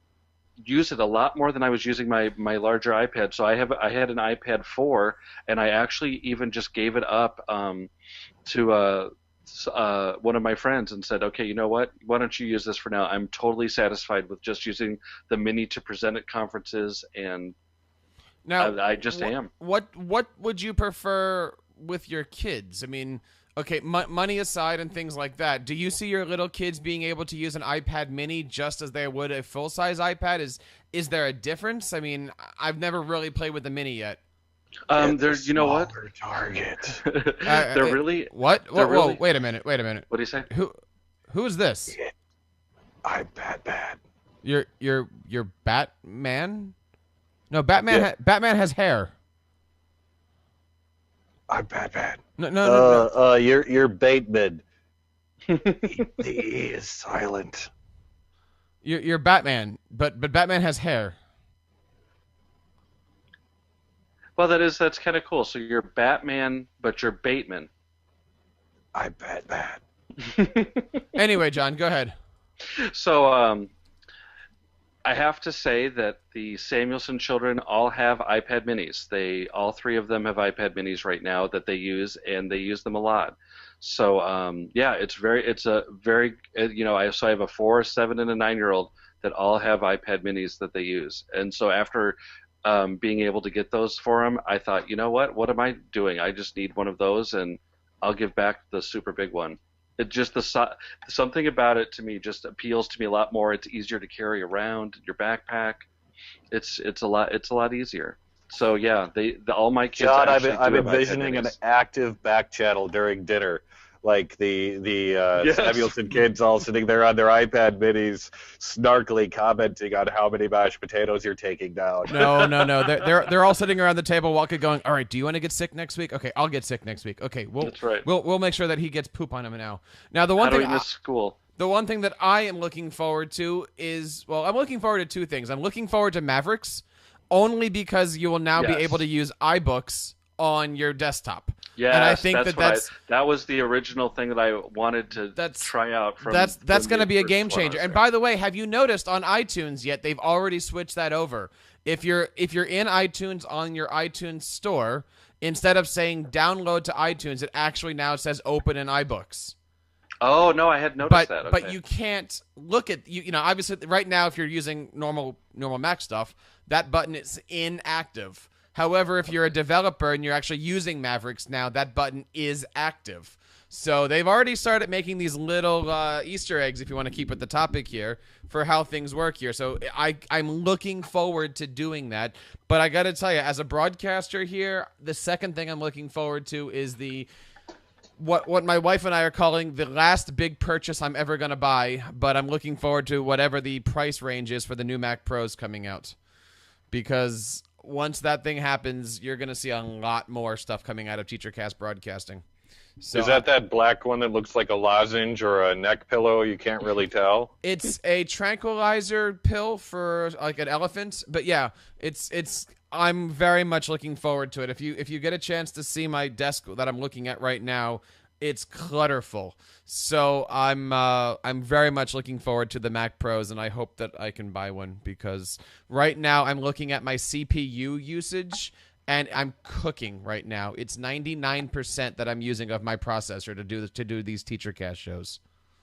use it a lot more than I was using my larger iPad. So I had an iPad 4, and I actually even just gave it up to one of my friends and said, okay, you know what? Why don't you use this for now? I'm totally satisfied with just using the Mini to present at conferences, and Now, I just am. What would you prefer with your kids? I mean, okay, money aside and things like that. Do you see your little kids being able to use an iPad Mini just as they would a full size iPad? Is there a difference? I mean, I've never really played with the Mini yet. There's, you know what? Target. They're really what? they're Whoa, really- wait a minute. What do you say? Who's this? iPad bad. Your Batman? No, Batman. Yeah. Batman has hair. iPad bad. No. You're Bateman. The E is silent. You're Batman, but Batman has hair. Well, that's kind of cool. So you're Batman, but you're Bateman. iPad bad. Anyway, John, go ahead. So I have to say that the Samuelson children all have iPad Minis. All three of them have iPad Minis right now that they use, and they use them a lot. So yeah, it's a very I have a 4, a 7, and a 9-year-old that all have iPad Minis that they use. And so after being able to get those for them, I thought, you know what am I doing? I just need one of those, and I'll give back the super big one. It just something about it to me just appeals to me a lot more. It's easier to carry around in your backpack. It's a lot easier. So yeah, all my kids. John, actually I'm do have envisioning iPad an Minis. active back channel during dinner, like the Yes. Samuelson kids all sitting there on their iPad Minis, snarkily commenting on how many mashed potatoes you're taking down. No. They're all sitting around the table, Walker, going, "All right, do you want to get sick next week? Okay, I'll get sick next week. Okay, That's right. We'll make sure that he gets poop on him now." Now, How do we miss school? the one thing that I am looking forward to is, well, I'm looking forward to two things. I'm looking forward to Mavericks, only because you will now be Yes. able to use iBooks on your desktop. Yeah, and I think that was the original thing that I wanted to try out. That's going to be a first game one I changer. was And there. by the way, have you noticed on iTunes yet they've already switched that over? If you're in iTunes on your iTunes store, instead of saying download to iTunes, it actually now says open in iBooks. Oh no, I had noticed that. Okay. But you can't look at you know obviously right now if you're using normal Mac stuff, that button is inactive. However, if you're a developer and you're actually using Mavericks now, that button is active. So they've already started making these little Easter eggs, if you want to keep with the topic here, for how things work here. So I'm looking forward to doing that. But I got to tell you, as a broadcaster here, the second thing I'm looking forward to is what my wife and I are calling the last big purchase I'm ever going to buy. But I'm looking forward to whatever the price range is for the new Mac Pros coming out. Because once that thing happens, you're going to see a lot more stuff coming out of TeacherCast Broadcasting. So Is that black one that looks like a lozenge or a neck pillow? You can't really tell. It's a tranquilizer pill for like an elephant, but yeah, it's. I'm very much looking forward to it. If you get a chance to see my desk that I'm looking at right now, it's clutterful. So I'm very much looking forward to the Mac Pros, and I hope that I can buy one because right now I'm looking at my CPU usage. And I'm cooking right now. It's 99% that I'm using of my processor to do these TeacherCast shows.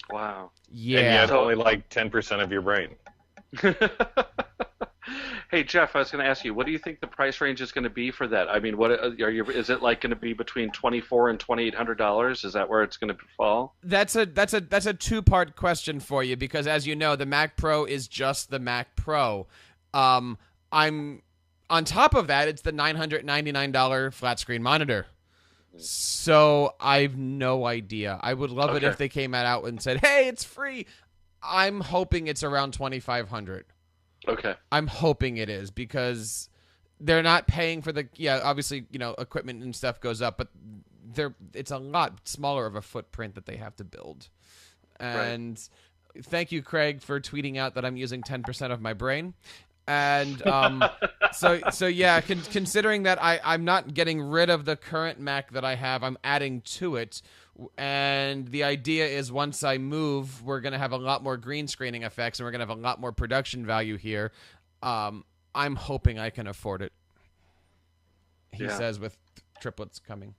Wow. Yeah. And yet only like 10% of your brain. Hey Jeff, I was going to ask you, what do you think the price range is going to be for that? I mean, what are you? Is it like going to be between $2,400 and $2,800? Is that where it's going to fall? That's a two-part question for you because as you know, the Mac Pro is just the Mac Pro. On top of that, it's the $999 flat screen monitor. So I've no idea. I would love it if they came out and said, "Hey, it's free." I'm hoping it's around $2,500. Okay. I'm hoping it is because they're not paying for obviously, equipment and stuff goes up, but it's a lot smaller of a footprint that they have to build. And thank you, Craig, for tweeting out that I'm using 10% of my brain. And so yeah, considering that I'm not getting rid of the current Mac that I have, I'm adding to it. And the idea is once I move, we're going to have a lot more green screening effects and we're going to have a lot more production value here. I'm hoping I can afford it. He Yeah. says with triplets coming.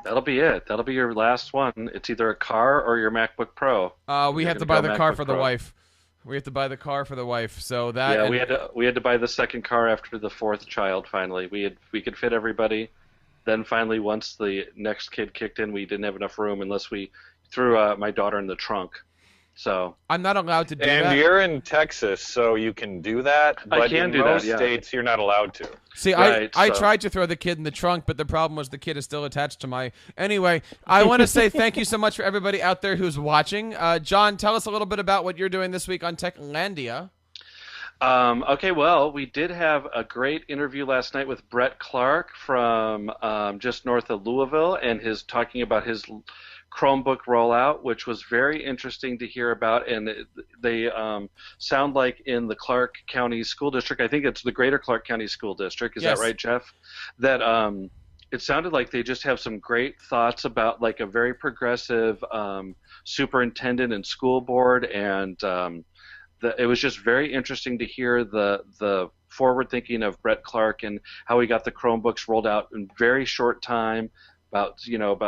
That'll be it. That'll be your last one. It's either a car or your MacBook Pro. We You're have to gonna buy go the car MacBook for the Pro. wife. We have to buy the car for the wife. So that Yeah, we had to buy the second car after the fourth child. Finally, we could fit everybody. Then finally, once the next kid kicked in, we didn't have enough room unless we threw my daughter in the trunk. So I'm not allowed to do And that. you're in Texas, so you can do that. I But can in do that, most yeah. states, you're not allowed to. See, Right, I so- tried to throw the kid in the trunk, but the problem was the kid is still attached to my. Anyway, I want to say thank you so much for everybody out there who's watching. John, tell us a little bit about what you're doing this week on Techlandia. Okay, well, we did have a great interview last night with Brett Clark from just north of Louisville, and his talking about his Chromebook rollout, which was very interesting to hear about. And they sound like in the Clark County School District, I think it's the Greater Clark County School District. Is Yes. that right, Jeff? That it sounded like they just have some great thoughts about like a very progressive superintendent and school board, and it was just very interesting to hear the forward thinking of Brett Clark and how he got the Chromebooks rolled out in very short time, about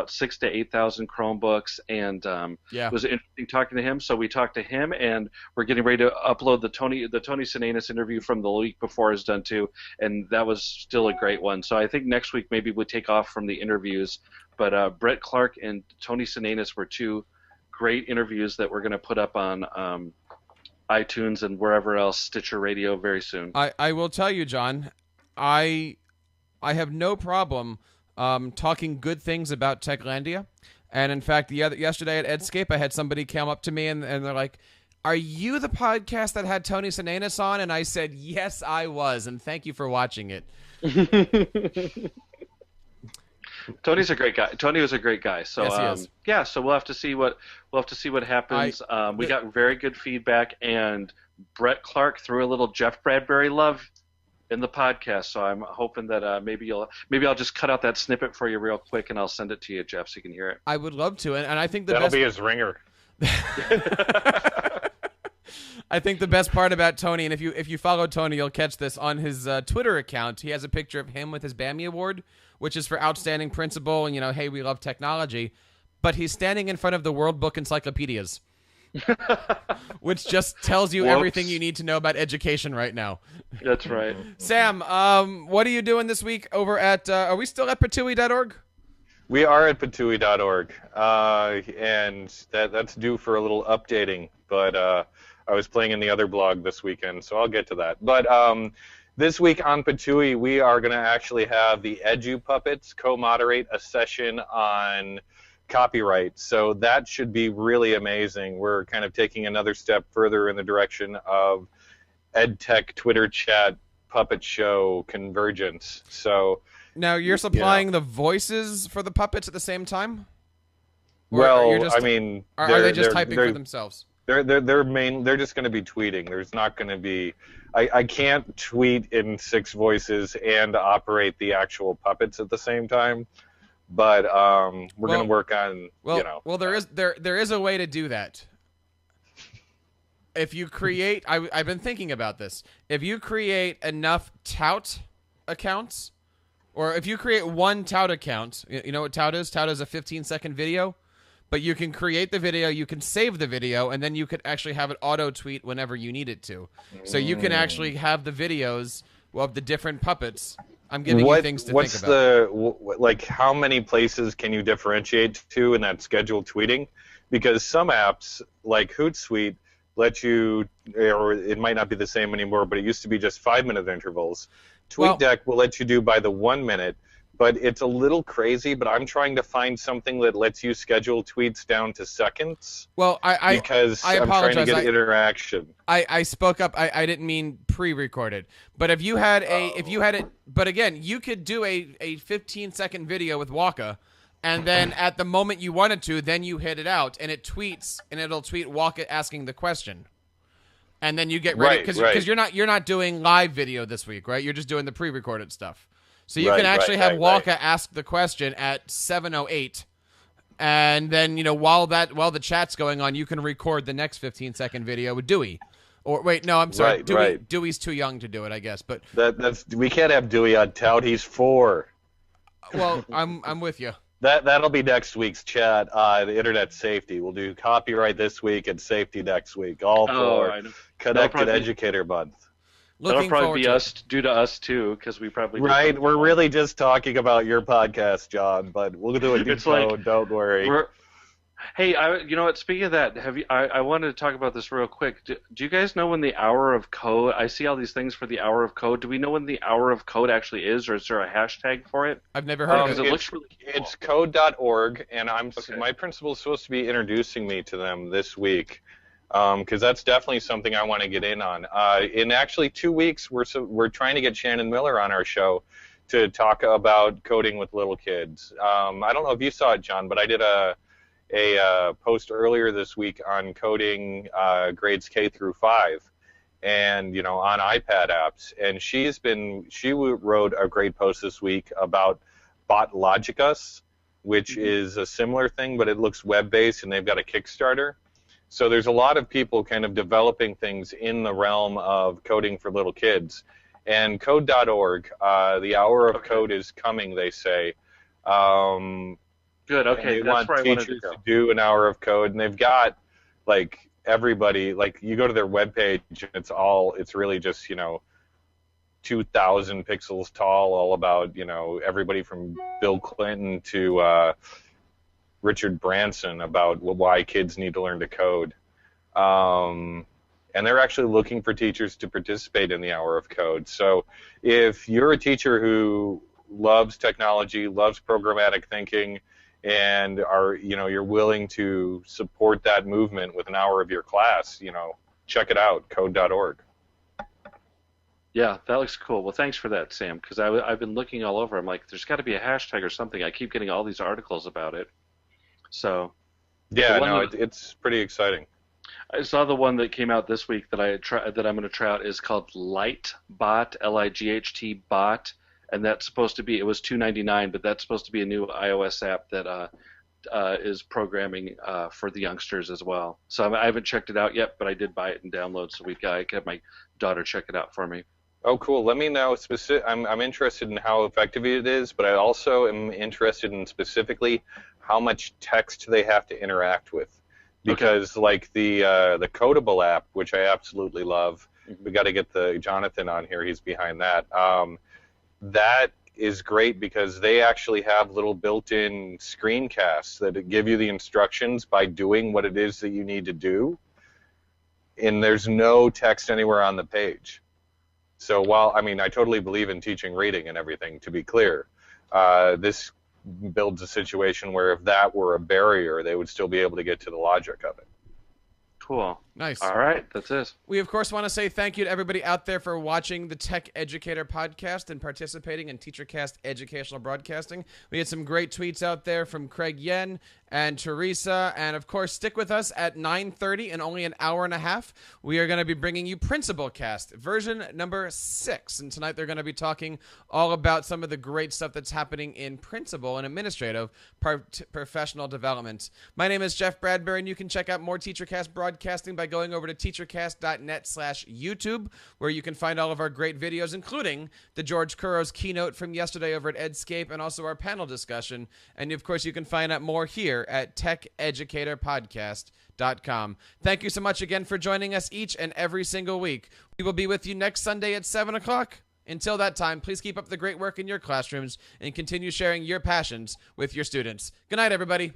6,000 to 8,000 Chromebooks, and Yeah. it was interesting talking to him. So we talked to him, and we're getting ready to upload the Tony Sinanis interview from the week before is done too, and that was still a great one. So I think next week maybe we'll take off from the interviews, but Brett Clark and Tony Sinanis were two great interviews that we're going to put up on iTunes and wherever else, Stitcher Radio, very soon. I will tell you, John, I have no problem talking good things about Techlandia. And in fact, yesterday at Edscape, I had somebody come up to me and they're like, "Are you the podcast that had Tony Sinanis on?" And I said, "Yes, I was, and thank you for watching it." Tony's a great guy. Tony was a great guy. So Yes, he is. yeah, so we'll have to see what happens. We got very good feedback, and Brett Clark threw a little Jeff Bradbury love in the podcast. So I'm hoping that maybe I'll just cut out that snippet for you real quick, and I'll send it to you, Jeff, so you can hear it. I would love to, and I think the That'll best. be his ringer. I think the best part about Tony, and if you follow Tony, you'll catch this on his Twitter account. He has a picture of him with his BAMI award, which is for outstanding principal, and hey, we love technology. But he's standing in front of the World Book Encyclopedias, which just tells you Whoops. everything you need to know about education right now. That's right. Sam, what are you doing this week over at? Are we still at patui.org? We are at patui.org, and that's due for a little updating, but I was playing in the other blog this weekend, so I'll get to that. But this week on Patui, we are going to actually have the Edu Puppets co-moderate a session on copyright, so that should be really amazing. We're kind of taking another step further in the direction of EdTech Twitter chat puppet show convergence. So Now you're supplying the voices for the puppets at the same time? Or well, you're just, I mean, are they just typing for themselves? They're just going to be tweeting. There's not going to be. I can't tweet in 6 voices and operate the actual puppets at the same time. But we're going to work on. Well, there is a way to do that. If you create, I've been thinking about this. If you create enough tout accounts, or if you create one tout account, you know what tout is? Tout is a 15-second video. But you can create the video, you can save the video, and then you could actually have it auto-tweet whenever you need it to. So you can actually have the videos of the different puppets. I'm giving you things to think about. How many places can you differentiate to in that scheduled tweeting? Because some apps, like Hootsuite, let you, or it might not be the same anymore, but it used to be just 5-minute intervals. TweetDeck will let you do by the 1 minute. But it's a little crazy, but I'm trying to find something that lets you schedule tweets down to seconds. Well, because I I'm trying to apologize. get interaction. I spoke up. I didn't mean pre-recorded. But if you had it, but again, you could do a 15-second video with Waka, and then at the moment you wanted to, then you hit it out, and it tweets, and it'll tweet Waka asking the question. And then you get ready because you're not doing live video this week, right? You're just doing the pre-recorded stuff. So you can actually have Waka ask the question at 7:08, and then while the chat's going on, you can record the next 15-second video with Dewey. Or wait, no, I'm sorry. Right, Dewey, right. Dewey's too young to do it, I guess. But That's we can't have Dewey on tout. He's 4. well, I'm with you. That'll be next week's chat. The internet safety. We'll do copyright this week and safety next week. All for I know. Connected Educator Month. That'll Looking probably forward be to us, due to us too, because we probably did Right, something we're wrong. really just talking about your podcast, John, but we'll do a new It's like- code, don't worry. Hey, you know what? Speaking of that, have you? I wanted to talk about this real quick. Do you guys know when the hour of code? I see all these things for the hour of code. Do we know when the hour of code actually is, or is there a hashtag for it? I've never heard Because of it it. looks really cool. It's code.org, and Okay. my principal's supposed to be introducing me to them this week, because that's definitely something I want to get in on. In actually 2 weeks, we're trying to get Shannon Miller on our show to talk about coding with little kids. I don't know if you saw it, John, but I did a post earlier this week on coding grades K through 5, and on iPad apps. And she wrote a great post this week about Botlogicus, which is a similar thing, but it looks web-based, and they've got a Kickstarter. So there's a lot of people kind of developing things in the realm of coding for little kids. And code.org, the hour of code is coming, they say. Good. And Okay, they that's want where I wanted to teachers go. to do an hour of code, and they've got like everybody. Like you go to their webpage, and it's really just 2,000 pixels tall, all about everybody from Bill Clinton to Richard Branson about why kids need to learn to code. And they're actually looking for teachers to participate in the hour of code. So if you're a teacher who loves technology, loves programmatic thinking, and you're willing to support that movement with an hour of your class, check it out, code.org. Yeah, that looks cool. Well, thanks for that, Sam, because I've been looking all over. I'm like, there's got to be a hashtag or something. I keep getting all these articles about it. So Yeah, The one no, that- it's pretty exciting. I saw the one that came out this week that I'm going to try out is called Lightbot, Light bot, and that's supposed to be, it was $2.99, but that's supposed to be a new iOS app that is programming for the youngsters as well. So I haven't checked it out yet, but I did buy it and download, so I could have my daughter check it out for me. Oh, cool. Let me know. I'm interested in how effective it is, but I also am interested in specifically how much text they have to interact with. Because like the Codable app, which I absolutely love, we got to get the Jonathan on here. He's behind that. That is great because they actually have little built-in screencasts that give you the instructions by doing what it is that you need to do, and there's no text anywhere on the page. So while I totally believe in teaching reading and everything, to be clear, this builds a situation where if that were a barrier, they would still be able to get to the logic of it. Cool. Nice. All right, that's it. We, of course, want to say thank you to everybody out there for watching the Tech Educator podcast and participating in TeacherCast Educational Broadcasting. We had some great tweets out there from Craig Yen and Teresa. And, of course, stick with us at 9:30 in only an hour and a half. We are going to be bringing you Principal Cast, version number 6. And tonight they're going to be talking all about some of the great stuff that's happening in principal and administrative professional development. My name is Jeff Bradbury, and you can check out more TeacherCast broadcasting by going over to teachercast.net/YouTube, where you can find all of our great videos, including the George Kuros keynote from yesterday over at Edscape, and also our panel discussion. And, of course, you can find out more here at TechEducatorPodcast.com. Thank you so much again for joining us each and every single week. We will be with you next Sunday at 7 o'clock. Until that time, please keep up the great work in your classrooms and continue sharing your passions with your students. Good night, everybody.